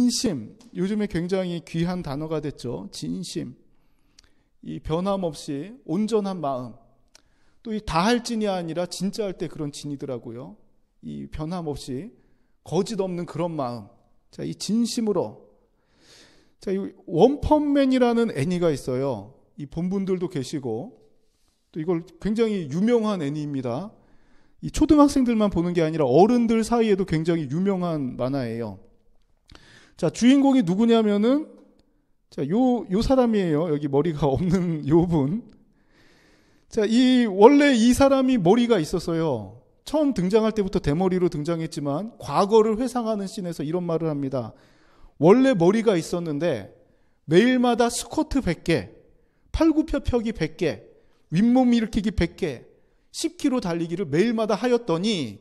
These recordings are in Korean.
진심, 요즘에 굉장히 귀한 단어가 됐죠. 진심. 이 변함없이 온전한 마음. 또 이 다할 진이 아니라 진짜 할 때 그런 진이더라고요. 이 변함없이 거짓 없는 그런 마음. 자, 이 진심으로. 자, 이 원펀맨이라는 애니가 있어요. 이 본분들도 계시고, 또 이걸 굉장히 유명한 애니입니다. 이 초등학생들만 보는 게 아니라 어른들 사이에도 굉장히 유명한 만화예요. 자, 주인공이 누구냐면은, 자, 요 사람이에요. 여기 머리가 없는 요 분. 자, 원래 이 사람이 머리가 있었어요. 처음 등장할 때부터 대머리로 등장했지만, 과거를 회상하는 씬에서 이런 말을 합니다. 원래 머리가 있었는데, 매일마다 스쿼트 100개, 팔굽혀펴기 100개, 윗몸 일으키기 100개, 10km 달리기를 매일마다 하였더니,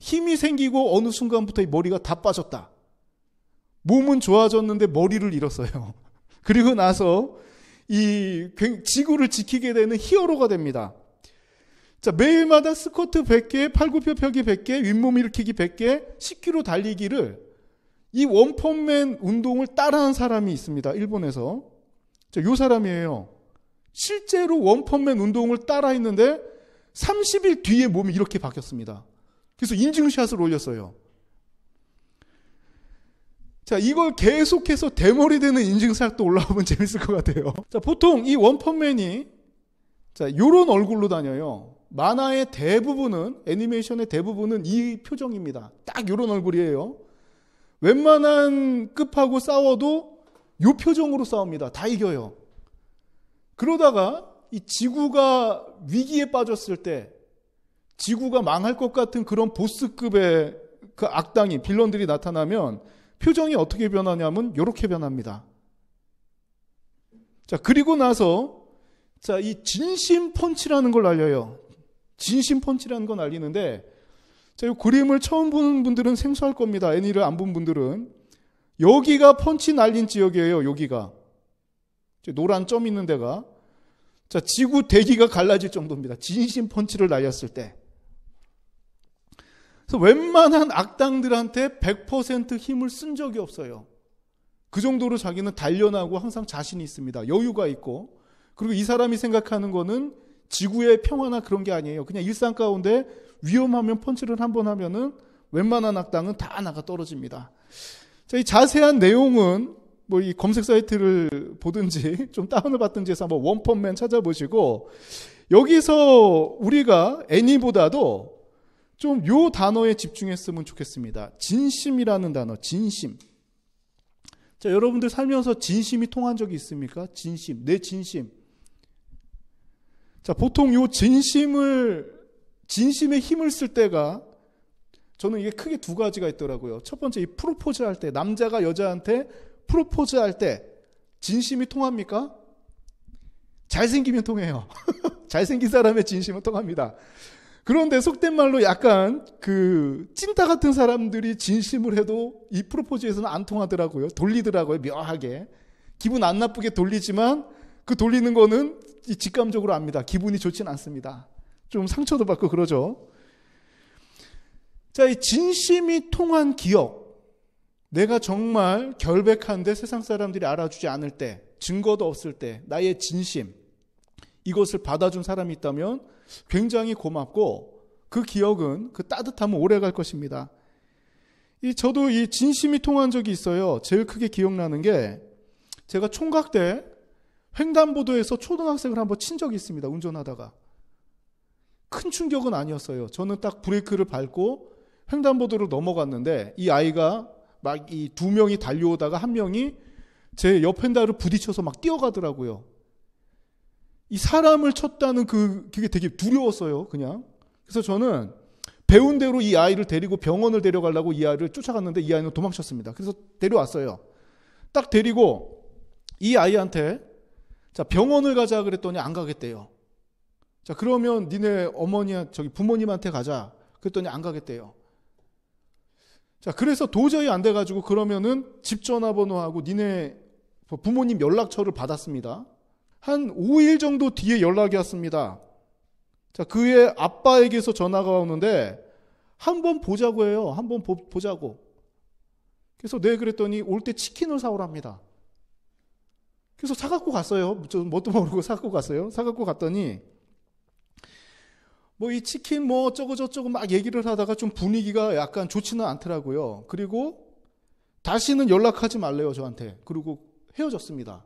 힘이 생기고 어느 순간부터 이 머리가 다 빠졌다. 몸은 좋아졌는데 머리를 잃었어요. 그리고 나서 이 지구를 지키게 되는 히어로가 됩니다. 자, 매일마다 스쿼트 100개, 팔굽혀펴기 100개, 윗몸 일으키기 100개, 10km 달리기를 이 원펀맨 운동을 따라한 사람이 있습니다. 일본에서. 자, 요 사람이에요. 실제로 원펀맨 운동을 따라 했는데 30일 뒤에 몸이 이렇게 바뀌었습니다. 그래서 인증샷을 올렸어요. 자, 이걸 계속해서 대머리 되는 인증샷도 올라오면 재밌을 것 같아요. 자, 보통 이 원펀맨이 자, 요런 얼굴로 다녀요. 만화의 대부분은, 애니메이션의 대부분은 이 표정입니다. 딱 요런 얼굴이에요. 웬만한 급하고 싸워도 요 표정으로 싸웁니다. 다 이겨요. 그러다가 이 지구가 위기에 빠졌을 때, 지구가 망할 것 같은 그런 보스급의 그 악당이, 빌런들이 나타나면 표정이 어떻게 변하냐면 이렇게 변합니다. 자, 그리고 나서 자, 이 진심 펀치라는 걸 알려요. 진심 펀치라는 건 알리는데, 자, 이 그림을 처음 보는 분들은 생소할 겁니다. 애니를 안 본 분들은. 여기가 펀치 날린 지역이에요. 여기가 노란 점 있는 데가. 자, 지구 대기가 갈라질 정도입니다. 진심 펀치를 날렸을 때. 그래서 웬만한 악당들한테 100% 힘을 쓴 적이 없어요. 그 정도로 자기는 단련하고 항상 자신이 있습니다. 여유가 있고. 그리고 이 사람이 생각하는 거는 지구의 평화나 그런 게 아니에요. 그냥 일상 가운데 위험하면 펀치를 한번 하면은 웬만한 악당은 다 나가 떨어집니다. 자, 이 자세한 내용은 뭐 이 검색 사이트를 보든지 좀 다운을 받든지 해서 한번 원펀맨 찾아보시고, 여기서 우리가 애니보다도 좀 요 단어에 집중했으면 좋겠습니다. 진심이라는 단어, 진심. 자, 여러분들 살면서 진심이 통한 적이 있습니까? 진심, 내 진심. 자, 보통 요 진심의 힘을 쓸 때가, 저는 이게 크게 두 가지가 있더라고요. 첫 번째, 이 프로포즈 할 때, 남자가 여자한테 프로포즈 할 때 진심이 통합니까? 잘생기면 통해요. 잘생긴 사람의 진심은 통합니다. 그런데 속된 말로 약간 그 찐따 같은 사람들이 진심을 해도 이 프로포즈에서는 안 통하더라고요. 돌리더라고요. 묘하게. 기분 안 나쁘게 돌리지만 그 돌리는 거는 직감적으로 압니다. 기분이 좋진 않습니다. 좀 상처도 받고 그러죠. 자, 이 진심이 통한 기억. 내가 정말 결백한데 세상 사람들이 알아주지 않을 때, 증거도 없을 때 나의 진심, 이것을 받아준 사람이 있다면 굉장히 고맙고, 그 기억은, 그 따뜻함은 오래갈 것입니다. 저도 이 진심이 통한 적이 있어요. 제일 크게 기억나는 게, 제가 총각 때 횡단보도에서 초등학생을 한번 친 적이 있습니다. 운전하다가. 큰 충격은 아니었어요. 저는 딱 브레이크를 밟고 횡단보도로 넘어갔는데, 이 아이가 막 이 두 명이 달려오다가 한 명이 제 옆 핸들을 부딪혀서 막 뛰어가더라고요. 이 사람을 쳤다는 그게 되게 두려웠어요, 그냥. 그래서 저는 배운 대로 이 아이를 데리고 병원을 데려가려고 이 아이를 쫓아갔는데 이 아이는 도망쳤습니다. 그래서 데려왔어요. 딱 데리고 이 아이한테 자, 병원을 가자 그랬더니 안 가겠대요. 자, 그러면 니네 부모님한테 가자. 그랬더니 안 가겠대요. 자, 그래서 도저히 안 돼가지고 그러면은 집 전화번호하고 니네 부모님 연락처를 받았습니다. 한 5일 정도 뒤에 연락이 왔습니다. 자, 그의 아빠에게서 전화가 오는데 한번 보자고 해요. 한번 보자고. 그래서 네, 그랬더니 올 때 치킨을 사오랍니다. 그래서 사갖고 갔어요. 저 뭣도 모르고 사갖고 갔어요. 사갖고 갔더니 뭐 이 치킨 뭐 어쩌고 막 얘기를 하다가 좀 분위기가 약간 좋지는 않더라고요. 그리고 다시는 연락하지 말래요, 저한테. 그리고 헤어졌습니다.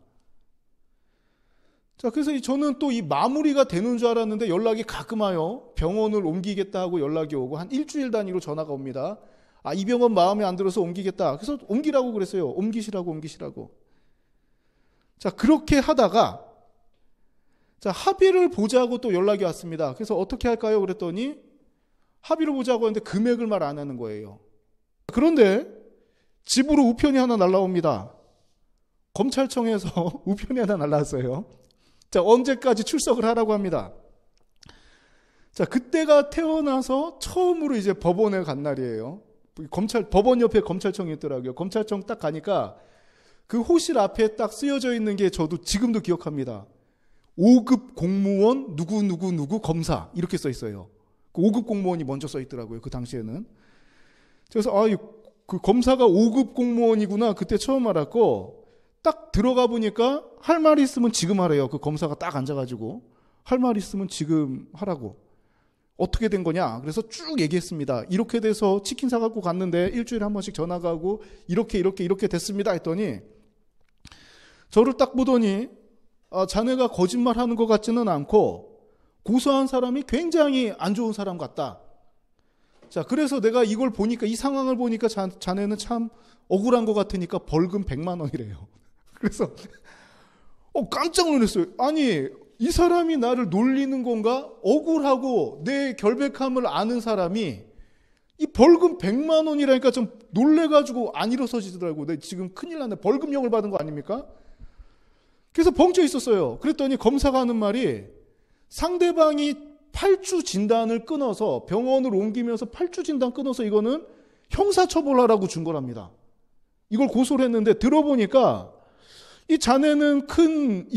자, 그래서 저는 또 이 마무리가 되는 줄 알았는데 연락이 가끔 와요. 병원을 옮기겠다 하고 연락이 오고 한 일주일 단위로 전화가 옵니다. 아, 이 병원 마음에 안 들어서 옮기겠다. 그래서 옮기라고 그랬어요. 옮기시라고. 자, 그렇게 하다가 자, 합의를 보자고 또 연락이 왔습니다. 그래서 어떻게 할까요? 그랬더니 합의를 보자고 했는데 금액을 말 안 하는 거예요. 그런데 집으로 우편이 하나 날라옵니다. 검찰청에서 우편이 하나 날라왔어요. 자, 언제까지 출석을 하라고 합니다. 자, 그때가 태어나서 처음으로 이제 법원에 간 날이에요. 법원 옆에 검찰청이 있더라고요. 검찰청 딱 가니까 그 호실 앞에 딱 쓰여져 있는 게 저도 지금도 기억합니다. 5급 공무원 누구 검사 이렇게 써 있어요. 그 5급 공무원이 먼저 써 있더라고요. 그 당시에는. 그래서 그 검사가 5급 공무원이구나 그때 처음 알았고 딱 들어가 보니까 할 말이 있으면 지금 하래요. 그 검사가 딱 앉아가지고 할 말이 있으면 지금 하라고. 어떻게 된 거냐? 그래서 쭉 얘기했습니다. 이렇게 돼서 치킨 사갖고 갔는데 일주일에 한 번씩 전화가 오고 이렇게 됐습니다 했더니 저를 딱 보더니 자네가 거짓말하는 것 같지는 않고 고소한 사람이 굉장히 안 좋은 사람 같다. 자, 그래서 내가 이걸 보니까 이 상황을 보니까 자네는 참 억울한 것 같으니까 벌금 100만 원이래요. 그래서 깜짝 놀랐어요. 아니 이 사람이 나를 놀리는 건가? 억울하고 내 결백함을 아는 사람이 이 벌금 100만 원이라니까 좀 놀래가지고 안 일어서지더라고. 내가 지금 큰일 났네. 벌금형을 받은 거 아닙니까? 그래서 벙쪄 있었어요. 그랬더니 검사가 하는 말이 상대방이 8주 진단을 끊어서 병원을 옮기면서 8주 진단 끊어서 이거는 형사처벌하라고 준 거랍니다. 이걸 고소를 했는데 들어보니까 이 자네는 큰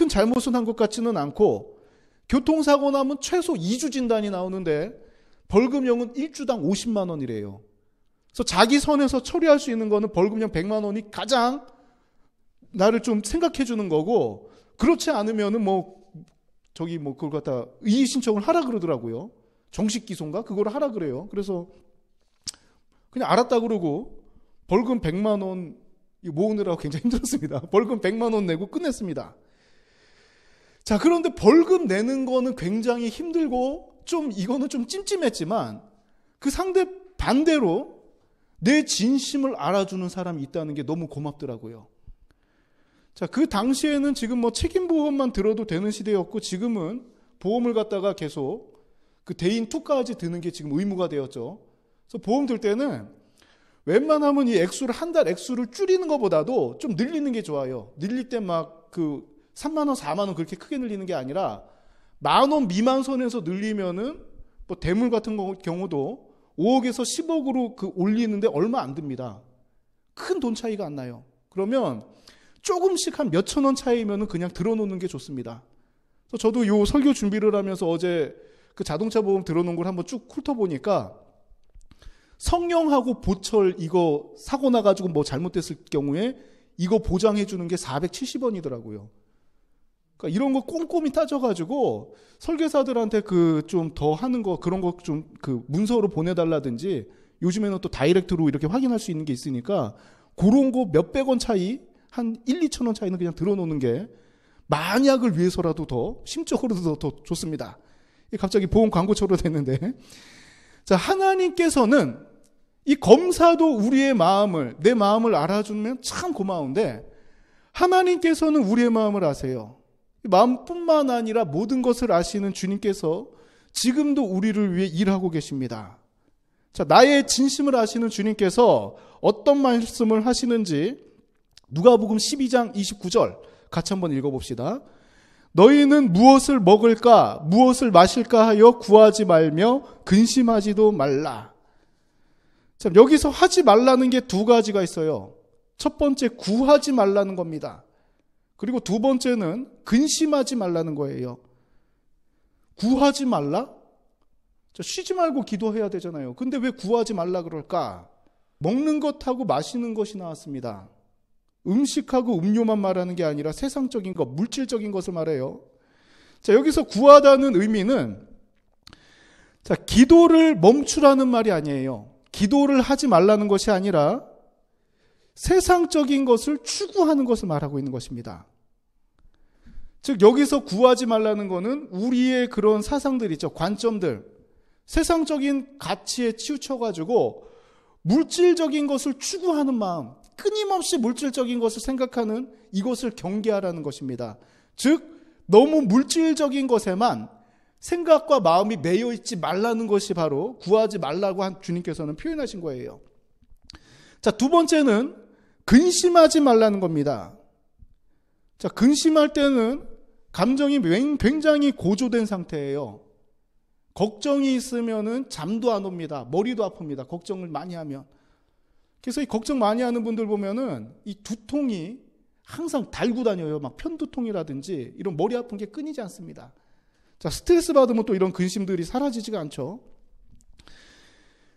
잘못은 한 것 같지는 않고 교통사고 나면 최소 2주 진단이 나오는데 벌금형은 1주당 50만 원이래요. 그래서 자기 선에서 처리할 수 있는 거는 벌금형 100만 원이 가장 나를 좀 생각해 주는 거고 그렇지 않으면은 그걸 갖다 이의 신청을 하라 그러더라고요. 정식 기소인가? 그걸 하라 그래요. 그래서 그냥 알았다 그러고 벌금 100만 원 모으느라고 굉장히 힘들었습니다. 벌금 100만 원 내고 끝냈습니다. 자, 그런데 벌금 내는 거는 굉장히 힘들고 이거는 좀 찜찜했지만 그 상대 반대로 내 진심을 알아주는 사람이 있다는 게 너무 고맙더라고요. 자, 그 당시에는 지금 책임보험만 들어도 되는 시대였고 지금은 보험을 갖다가 계속 그 대인 투까지 드는 게 지금 의무가 되었죠. 그래서 보험 들 때는 웬만하면 이 액수를 한 달 액수를 줄이는 것보다도 좀 늘리는 게 좋아요. 늘릴 때 막 3만 원, 4만 원 그렇게 크게 늘리는 게 아니라 10,000원 미만 선에서 늘리면은 대물 같은 경우도 5억에서 10억으로 올리는데 얼마 안 듭니다. 큰 돈 차이가 안 나요. 그러면 조금씩 한 몇천 원 차이면은 그냥 들어놓는 게 좋습니다. 그래서 저도 요 설교 준비를 하면서 어제 그 자동차 보험 들어놓은 걸 한번 쭉 훑어보니까 성형하고 보철 이거 사고 나가지고 잘못됐을 경우에 이거 보장해주는 게 470원이더라고요. 그러니까 이런 거 꼼꼼히 따져가지고 설계사들한테 좀 더 하는 거 그런 거 좀 문서로 보내달라든지 요즘에는 또 다이렉트로 이렇게 확인할 수 있는 게 있으니까 그런 거 몇백 원 차이 한 1, 2천 원 차이는 그냥 들어놓는 게 만약을 위해서라도 더 심적으로도 더 좋습니다. 갑자기 보험 광고처럼 됐는데 자, 하나님께서는 이 검사도 우리의 내 마음을 알아주면 참 고마운데 하나님께서는 우리의 마음을 아세요. 마음뿐만 아니라 모든 것을 아시는 주님께서 지금도 우리를 위해 일하고 계십니다. 자, 나의 진심을 아시는 주님께서 어떤 말씀을 하시는지 누가복음 12장 29절 같이 한번 읽어봅시다. 너희는 무엇을 먹을까 무엇을 마실까 하여 구하지 말며 근심하지도 말라. 참, 여기서 하지 말라는 게 두 가지가 있어요. 첫 번째 구하지 말라는 겁니다. 그리고 두 번째는 근심하지 말라는 거예요. 구하지 말라? 쉬지 말고 기도해야 되잖아요. 근데 왜 구하지 말라 그럴까? 먹는 것하고 마시는 것이 나왔습니다. 음식하고 음료만 말하는 게 아니라 세상적인 것, 물질적인 것을 말해요. 자, 여기서 구하다는 의미는 자, 기도를 멈추라는 말이 아니에요. 기도를 하지 말라는 것이 아니라 세상적인 것을 추구하는 것을 말하고 있는 것입니다. 즉 여기서 구하지 말라는 것은 우리의 그런 사상들 있죠. 관점들. 세상적인 가치에 치우쳐가지고 물질적인 것을 추구하는 마음, 끊임없이 물질적인 것을 생각하는 이것을 경계하라는 것입니다. 즉 너무 물질적인 것에만 생각과 마음이 매여 있지 말라는 것이 바로 구하지 말라고 한 주님께서는 표현하신 거예요. 자, 두 번째는 근심하지 말라는 겁니다. 자, 근심할 때는 감정이 굉장히 고조된 상태예요. 걱정이 있으면은 잠도 안 옵니다. 머리도 아픕니다. 걱정을 많이 하면. 그래서 이 걱정 많이 하는 분들 보면은 이 두통이 항상 달고 다녀요. 막 편두통이라든지 이런 머리 아픈 게 끊이지 않습니다. 자, 스트레스 받으면 또 이런 근심들이 사라지지가 않죠.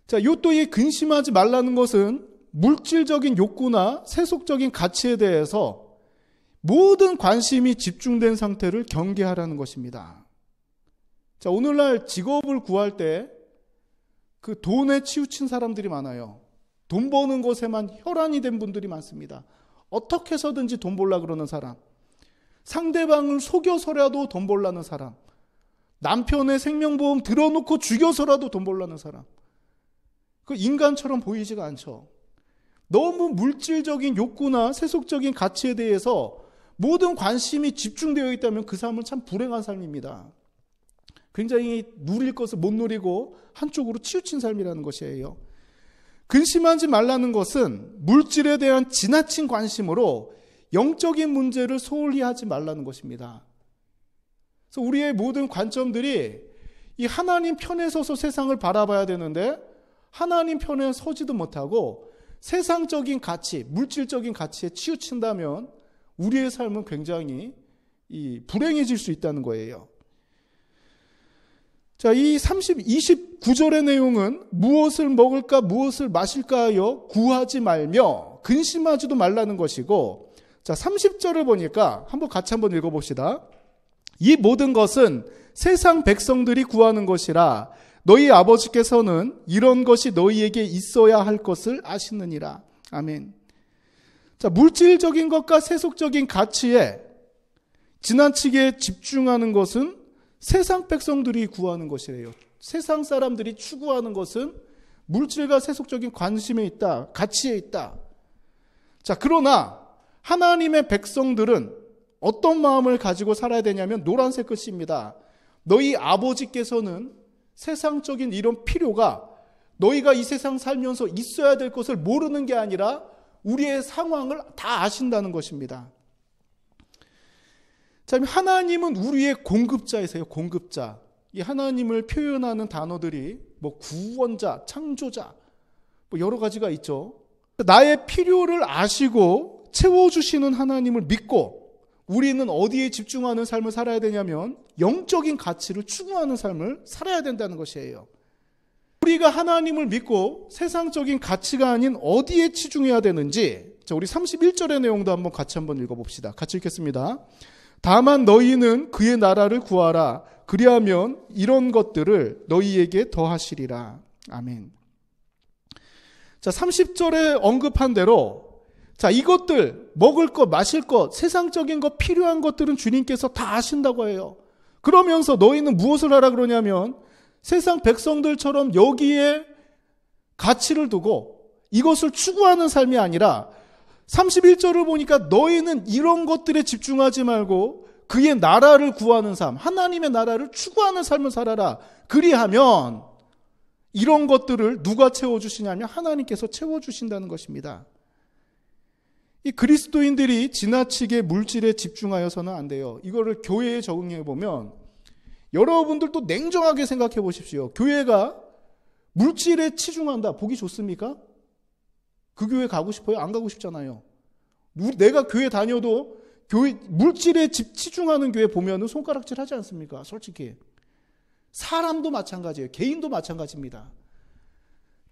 자, 요 또 이 근심하지 말라는 것은 물질적인 욕구나 세속적인 가치에 대해서 모든 관심이 집중된 상태를 경계하라는 것입니다. 자, 오늘날 직업을 구할 때 그 돈에 치우친 사람들이 많아요. 돈 버는 것에만 혈안이 된 분들이 많습니다. 어떻게 해서든지 돈 벌려고 그러는 사람, 상대방을 속여서라도 돈 벌려는 사람, 남편의 생명보험 들어놓고 죽여서라도 돈 벌려는 사람. 그 인간처럼 보이지가 않죠. 너무 물질적인 욕구나 세속적인 가치에 대해서 모든 관심이 집중되어 있다면 그 삶은 참 불행한 삶입니다. 굉장히 누릴 것을 못 누리고 한쪽으로 치우친 삶이라는 것이에요. 근심하지 말라는 것은 물질에 대한 지나친 관심으로 영적인 문제를 소홀히 하지 말라는 것입니다. 그래서 우리의 모든 관점들이 이 하나님 편에 서서 세상을 바라봐야 되는데 하나님 편에 서지도 못하고 세상적인 가치, 물질적인 가치에 치우친다면 우리의 삶은 굉장히 불행해질 수 있다는 거예요. 자, 이 29절의 내용은 무엇을 먹을까 무엇을 마실까 하여 구하지 말며 근심하지도 말라는 것이고, 자, 30절을 보니까 같이 한번 읽어봅시다. 이 모든 것은 세상 백성들이 구하는 것이라 너희 아버지께서는 이런 것이 너희에게 있어야 할 것을 아시느니라. 아멘. 자, 물질적인 것과 세속적인 가치에 지나치게 집중하는 것은 세상 백성들이 구하는 것이래요. 세상 사람들이 추구하는 것은 물질과 세속적인 관심에 있다, 가치에 있다. 자, 그러나 하나님의 백성들은 어떤 마음을 가지고 살아야 되냐면 노란색 글씨입니다. 너희 아버지께서는 세상적인 이런 필요가 너희가 이 세상 살면서 있어야 될 것을 모르는 게 아니라 우리의 상황을 다 아신다는 것입니다. 자, 하나님은 우리의 공급자이세요. 공급자. 이 하나님을 표현하는 단어들이 구원자, 창조자, 여러 가지가 있죠. 나의 필요를 아시고 채워주시는 하나님을 믿고 우리는 어디에 집중하는 삶을 살아야 되냐면 영적인 가치를 추구하는 삶을 살아야 된다는 것이에요. 우리가 하나님을 믿고 세상적인 가치가 아닌 어디에 치중해야 되는지, 자, 우리 31절의 내용도 같이 한번 읽어봅시다. 같이 읽겠습니다. 다만 너희는 그의 나라를 구하라. 그리하면 이런 것들을 너희에게 더하시리라. 아멘. 자, 30절에 언급한 대로, 자, 이것들, 먹을 것, 마실 것, 세상적인 것, 필요한 것들은 주님께서 다 아신다고 해요. 그러면서 너희는 무엇을 하라 그러냐면 세상 백성들처럼 여기에 가치를 두고 이것을 추구하는 삶이 아니라 31절을 보니까 너희는 이런 것들에 집중하지 말고 그의 나라를 구하는 삶, 하나님의 나라를 추구하는 삶을 살아라. 그리하면 이런 것들을 누가 채워주시냐면 하나님께서 채워주신다는 것입니다. 이 그리스도인들이 지나치게 물질에 집중하여서는 안 돼요. 이거를 교회에 적응해 보면 여러분들도 냉정하게 생각해 보십시오. 교회가 물질에 치중한다. 보기 좋습니까? 그 교회 가고 싶어요? 안 가고 싶잖아요. 내가 교회 다녀도 교회 물질에 치중하는 교회 보면은 손가락질 하지 않습니까? 솔직히. 사람도 마찬가지예요. 개인도 마찬가지입니다.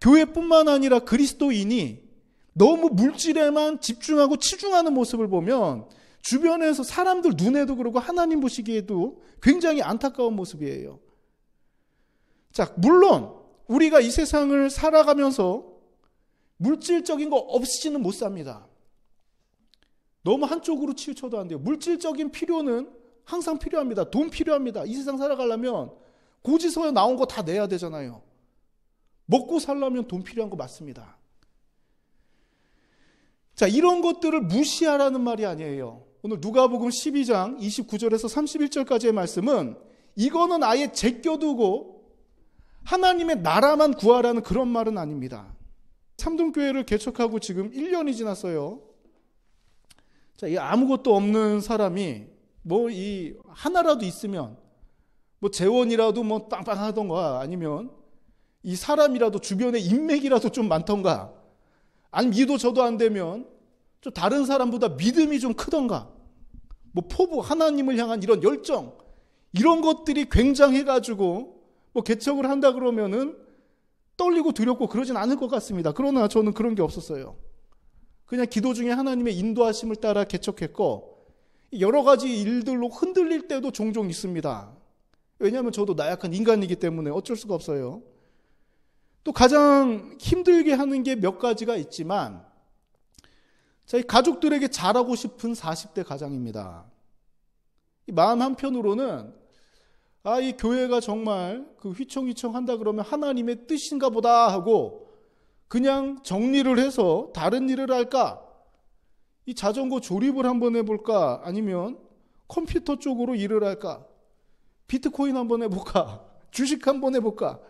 교회뿐만 아니라 그리스도인이 너무 물질에만 집중하고 치중하는 모습을 보면 주변에서 사람들 눈에도 그러고 하나님 보시기에도 굉장히 안타까운 모습이에요. 자, 물론 우리가 이 세상을 살아가면서 물질적인 거 없이는 못 삽니다. 너무 한쪽으로 치우쳐도 안 돼요. 물질적인 필요는 항상 필요합니다. 돈 필요합니다. 이 세상 살아가려면 고지서에 나온 거 다 내야 되잖아요. 먹고 살려면 돈 필요한 거 맞습니다. 자, 이런 것들을 무시하라는 말이 아니에요. 오늘 누가복음 12장 29절에서 31절까지의 말씀은 이거는 아예 제껴두고 하나님의 나라만 구하라는 그런 말은 아닙니다. 삼동교회를 개척하고 지금 1년이 지났어요. 자, 이 아무것도 없는 사람이 이 하나라도 있으면 재원이라도 빵빵하던가 아니면 이 사람이라도 주변에 인맥이라도 좀 많던가 아니면 이도 저도 안 되면 좀 다른 사람보다 믿음이 좀 크던가 포부 하나님을 향한 이런 열정 이런 것들이 굉장해가지고 개척을 한다 그러면은 떨리고 두렵고 그러진 않을 것 같습니다. 그러나 저는 그런 게 없었어요. 그냥 기도 중에 하나님의 인도하심을 따라 개척했고 여러 가지 일들로 흔들릴 때도 종종 있습니다. 왜냐하면 저도 나약한 인간이기 때문에 어쩔 수가 없어요. 또 가장 힘들게 하는 게 몇 가지가 있지만 저희 가족들에게 잘하고 싶은 40대 가장입니다. 마음 한편으로는 이 교회가 정말 휘청휘청 한다 그러면 하나님의 뜻인가 보다 하고 그냥 정리를 해서 다른 일을 할까? 이 자전거 조립을 한번 해볼까? 아니면 컴퓨터 쪽으로 일을 할까? 비트코인 한번 해볼까? 주식 한번 해볼까?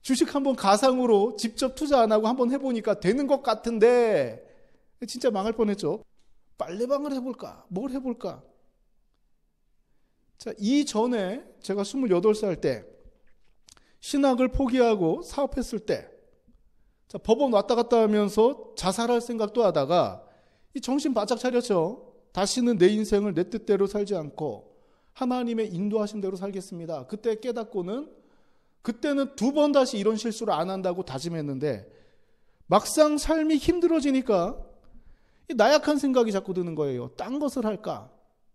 주식 한번 가상으로 직접 투자 안 하고 한번 해보니까 되는 것 같은데 진짜 망할 뻔했죠. 빨래방을 해볼까? 뭘 해볼까? 자, 이전에 제가 28살 때 신학을 포기하고 사업했을 때 자, 법원 왔다 갔다 하면서 자살할 생각도 하다가 이 정신 바짝 차렸죠. 다시는 내 인생을 내 뜻대로 살지 않고 하나님의 인도하신 대로 살겠습니다. 그때 깨닫고는 그때는 2번 다시 이런 실수를 안 한다고 다짐했는데 막상 삶이 힘들어지니까 이 나약한 생각이 자꾸 드는 거예요. 딴 것을 할까?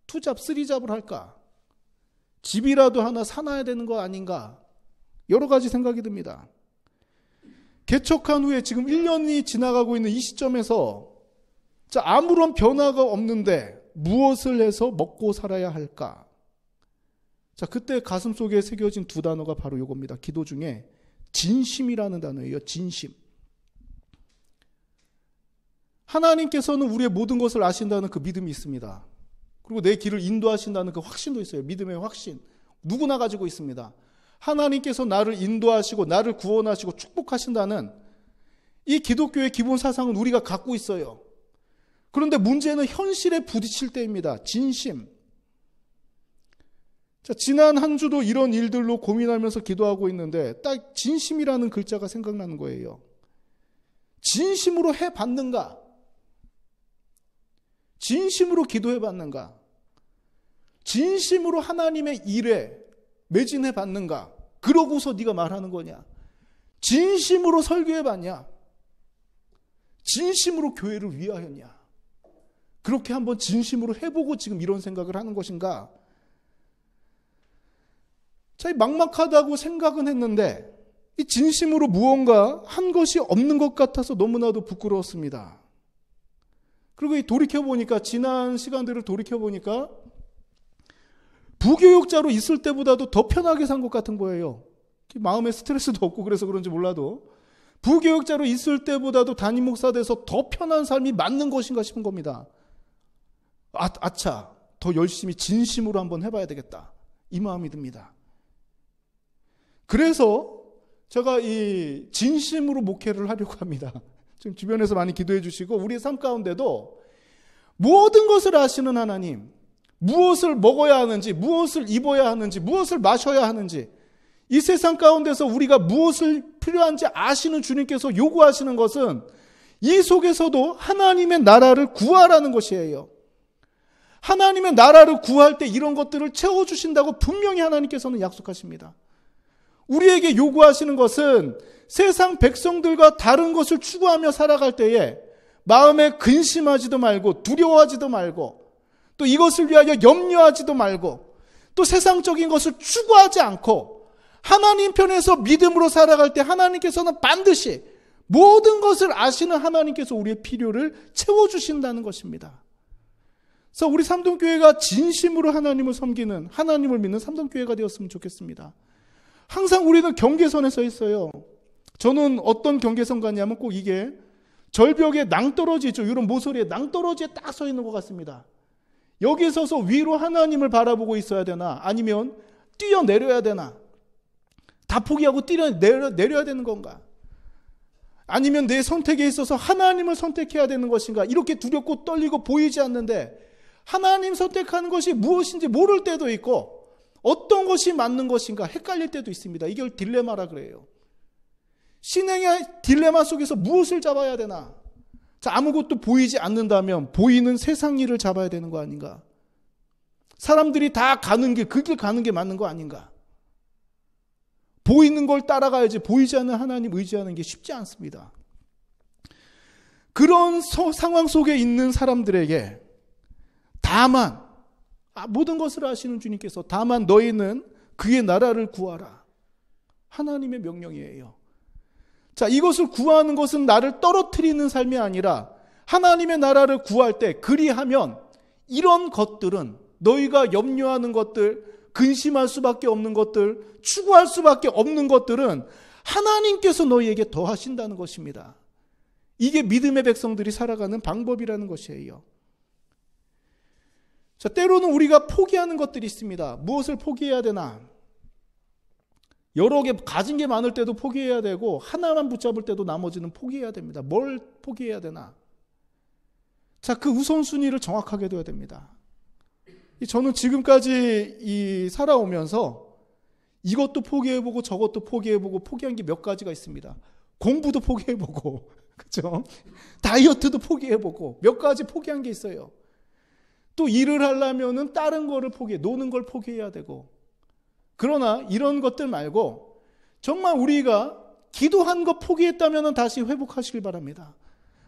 투잡, 쓰리잡을 할까? 집이라도 하나 사놔야 되는 거 아닌가? 여러 가지 생각이 듭니다. 개척한 후에 지금 1년이 지나가고 있는 이 시점에서 자, 아무런 변화가 없는데 무엇을 해서 먹고 살아야 할까? 자, 그때 가슴 속에 새겨진 2 단어가 바로 이겁니다. 기도 중에 진심이라는 단어예요. 진심. 하나님께서는 우리의 모든 것을 아신다는 그 믿음이 있습니다. 그리고 내 길을 인도하신다는 그 확신도 있어요. 믿음의 확신. 누구나 가지고 있습니다. 하나님께서 나를 인도하시고 나를 구원하시고 축복하신다는 이 기독교의 기본 사상은 우리가 갖고 있어요. 그런데 문제는 현실에 부딪힐 때입니다. 진심. 자, 지난 한 주도 이런 일들로 고민하면서 기도하고 있는데 딱 진심이라는 글자가 생각나는 거예요. 진심으로 해봤는가? 진심으로 기도해봤는가? 진심으로 하나님의 일에 매진해봤는가? 그러고서 네가 말하는 거냐? 진심으로 설교해봤냐? 진심으로 교회를 위하였냐? 그렇게 한번 진심으로 해보고 지금 이런 생각을 하는 것인가? 자, 막막하다고 생각은 했는데 이 진심으로 무언가 한 것이 없는 것 같아서 너무나도 부끄러웠습니다. 그리고 돌이켜보니까 지난 시간들을 돌이켜보니까 부교육자로 있을 때보다도 더 편하게 산 것 같은 거예요. 마음에 스트레스도 없고 그래서 그런지 몰라도 부교육자로 있을 때보다도 담임 목사 돼서 더 편한 삶이 맞는 것인가 싶은 겁니다. 아차, 더 열심히 진심으로 한번 해봐야 되겠다. 이 마음이 듭니다. 그래서 제가 이 진심으로 목회를 하려고 합니다. 지금 주변에서 많이 기도해 주시고 우리의 삶 가운데도 모든 것을 아시는 하나님, 무엇을 먹어야 하는지, 무엇을 입어야 하는지, 무엇을 마셔야 하는지 이 세상 가운데서 우리가 무엇을 필요한지 아시는 주님께서 요구하시는 것은 이 속에서도 하나님의 나라를 구하라는 것이에요. 하나님의 나라를 구할 때 이런 것들을 채워주신다고 분명히 하나님께서는 약속하십니다. 우리에게 요구하시는 것은 세상 백성들과 다른 것을 추구하며 살아갈 때에 마음에 근심하지도 말고 두려워하지도 말고 또 이것을 위하여 염려하지도 말고 또 세상적인 것을 추구하지 않고 하나님 편에서 믿음으로 살아갈 때 하나님께서는 반드시 모든 것을 아시는 하나님께서 우리의 필요를 채워주신다는 것입니다. 그래서 우리 삼동교회가 진심으로 하나님을 섬기는, 하나님을 믿는 삼동교회가 되었으면 좋겠습니다. 항상 우리는 경계선에 서 있어요. 저는 어떤 경계선 같냐면 꼭 이게 절벽에 낭떠러지죠. 이런 모서리에 낭떠러지에 딱 서 있는 것 같습니다. 여기에 서서 위로 하나님을 바라보고 있어야 되나, 아니면 뛰어내려야 되나, 다 포기하고 내려야 되는 건가, 아니면 내 선택에 있어서 하나님을 선택해야 되는 것인가, 이렇게 두렵고 떨리고 보이지 않는데 하나님 선택하는 것이 무엇인지 모를 때도 있고 어떤 것이 맞는 것인가 헷갈릴 때도 있습니다. 이걸 딜레마라 그래요. 신앙의 딜레마 속에서 무엇을 잡아야 되나? 자, 아무것도 보이지 않는다면 보이는 세상 일을 잡아야 되는 거 아닌가? 사람들이 다 가는 길, 그 길 가는 게 맞는 거 아닌가? 보이는 걸 따라가야지 보이지 않는 하나님 의지하는 게 쉽지 않습니다. 그런 상황 속에 있는 사람들에게 다만 모든 것을 아시는 주님께서 다만 너희는 그의 나라를 구하라, 하나님의 명령이에요. 자, 이것을 구하는 것은 나를 떨어뜨리는 삶이 아니라 하나님의 나라를 구할 때, 그리하면 이런 것들은, 너희가 염려하는 것들, 근심할 수밖에 없는 것들, 추구할 수밖에 없는 것들은 하나님께서 너희에게 더하신다는 것입니다. 이게 믿음의 백성들이 살아가는 방법이라는 것이에요. 자, 때로는 우리가 포기하는 것들이 있습니다. 무엇을 포기해야 되나? 여러 개 가진 게 많을 때도 포기해야 되고 하나만 붙잡을 때도 나머지는 포기해야 됩니다. 뭘 포기해야 되나? 자, 그 우선순위를 정확하게 둬야 됩니다. 저는 지금까지 살아오면서 이것도 포기해보고 저것도 포기해보고 포기한 게 몇 가지가 있습니다. 공부도 포기해보고, 그죠? 다이어트도 포기해보고 몇 가지 포기한 게 있어요. 또 일을 하려면은 다른 거를 노는 걸 포기해야 되고. 그러나 이런 것들 말고 정말 우리가 기도한 거 포기했다면 다시 회복하시길 바랍니다.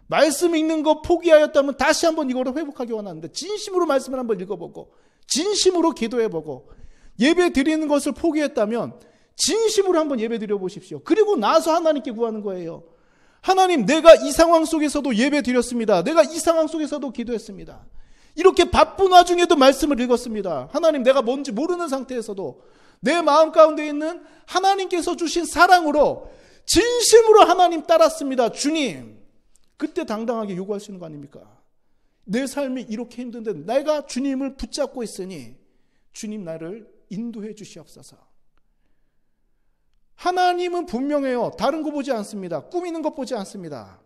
말씀 읽는 거 포기하였다면 다시 한번 이거를 회복하기 원하는데, 진심으로 말씀을 한번 읽어보고 진심으로 기도해보고, 예배 드리는 것을 포기했다면 진심으로 한번 예배 드려보십시오. 그리고 나서 하나님께 구하는 거예요. 하나님, 내가 이 상황 속에서도 예배 드렸습니다. 내가 이 상황 속에서도 기도했습니다. 이렇게 바쁜 와중에도 말씀을 읽었습니다. 하나님, 내가 뭔지 모르는 상태에서도 내 마음 가운데 있는 하나님께서 주신 사랑으로 진심으로 하나님 따랐습니다. 주님, 그때 당당하게 요구할 수 있는 거 아닙니까? 내 삶이 이렇게 힘든데 내가 주님을 붙잡고 있으니 주님 나를 인도해 주시옵소서. 하나님은 분명해요. 다른 거 보지 않습니다. 꾸미는 것 보지 않습니다.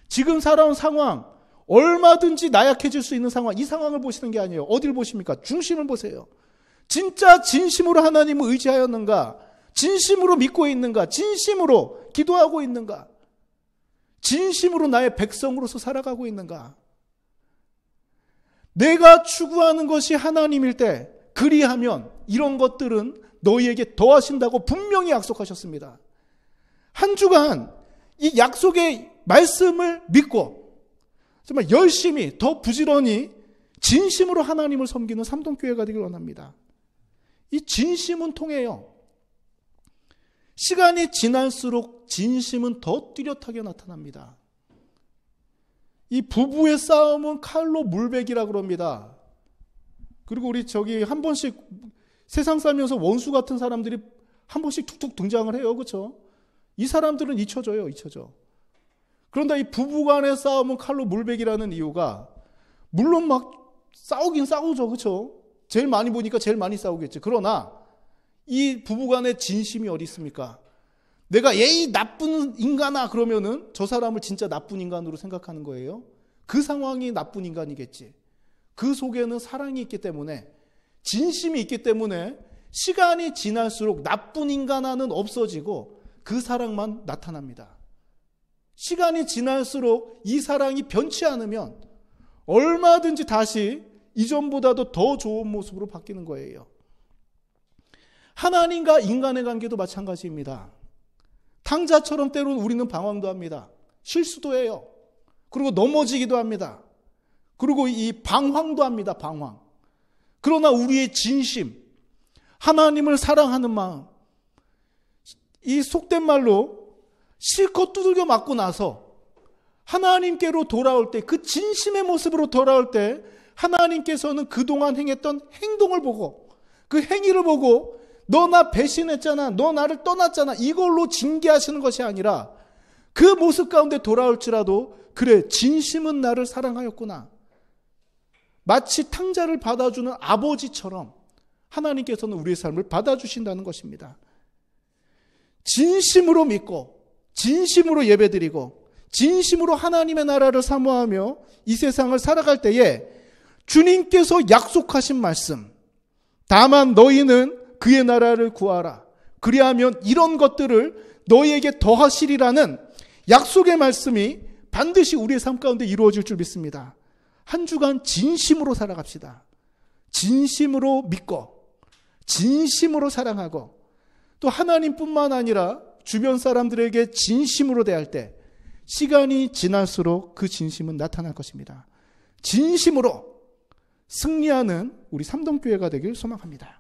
지금 살아온 상황, 얼마든지 나약해질 수 있는 상황, 이 상황을 보시는 게 아니에요. 어디를 보십니까? 중심을 보세요. 진짜 진심으로 하나님을 의지하였는가? 진심으로 믿고 있는가? 진심으로 기도하고 있는가? 진심으로 나의 백성으로서 살아가고 있는가? 내가 추구하는 것이 하나님일 때, 그리하면 이런 것들은 너희에게 더하신다고 분명히 약속하셨습니다. 한 주간 이 약속의 말씀을 믿고 정말 열심히 더 부지런히 진심으로 하나님을 섬기는 삼동교회가 되길 원합니다. 이 진심은 통해요. 시간이 지날수록 진심은 더 뚜렷하게 나타납니다. 이 부부의 싸움은 칼로 물베기라고 그럽니다. 그리고 우리 한 번씩 세상 살면서 원수 같은 사람들이 한 번씩 툭툭 등장을 해요. 그렇죠? 이 사람들은 잊혀져요. 그런데 이 부부간의 싸움은 칼로 물베기라는 이유가, 물론 막 싸우긴 싸우죠. 그렇죠? 제일 많이 보니까 제일 많이 싸우겠죠. 그러나 이 부부간의 진심이 어디 있습니까? 내가 에이 나쁜 인간아 그러면은 저 사람을 진짜 나쁜 인간으로 생각하는 거예요. 그 상황이 나쁜 인간이겠지. 그 속에는 사랑이 있기 때문에, 진심이 있기 때문에 시간이 지날수록 나쁜 인간아는 없어지고 그 사랑만 나타납니다. 시간이 지날수록 이 사랑이 변치 않으면 얼마든지 다시 이전보다도 더 좋은 모습으로 바뀌는 거예요. 하나님과 인간의 관계도 마찬가지입니다. 탕자처럼 때로는 우리는 방황도 합니다. 실수도 해요. 그리고 넘어지기도 합니다. 그리고 이 방황도 합니다. 방황. 그러나 우리의 진심, 하나님을 사랑하는 마음, 이 속된 말로 실컷 두들겨 맞고 나서 하나님께로 돌아올 때, 그 진심의 모습으로 돌아올 때 하나님께서는 그동안 행했던 행동을 보고, 그 행위를 보고 너 나 배신했잖아, 너 나를 떠났잖아, 이걸로 징계하시는 것이 아니라 그 모습 가운데 돌아올지라도 그래, 진심은 나를 사랑하였구나. 마치 탕자를 받아주는 아버지처럼 하나님께서는 우리의 삶을 받아주신다는 것입니다. 진심으로 믿고 진심으로 예배드리고 진심으로 하나님의 나라를 사모하며 이 세상을 살아갈 때에 주님께서 약속하신 말씀, 다만 너희는 그의 나라를 구하라, 그리하면 이런 것들을 너희에게 더하시리라는 약속의 말씀이 반드시 우리의 삶 가운데 이루어질 줄 믿습니다. 한 주간 진심으로 살아갑시다. 진심으로 믿고 진심으로 사랑하고 또 하나님뿐만 아니라 주변 사람들에게 진심으로 대할 때 시간이 지날수록 그 진심은 나타날 것입니다. 진심으로 승리하는 우리 삼동교회가 되길 소망합니다.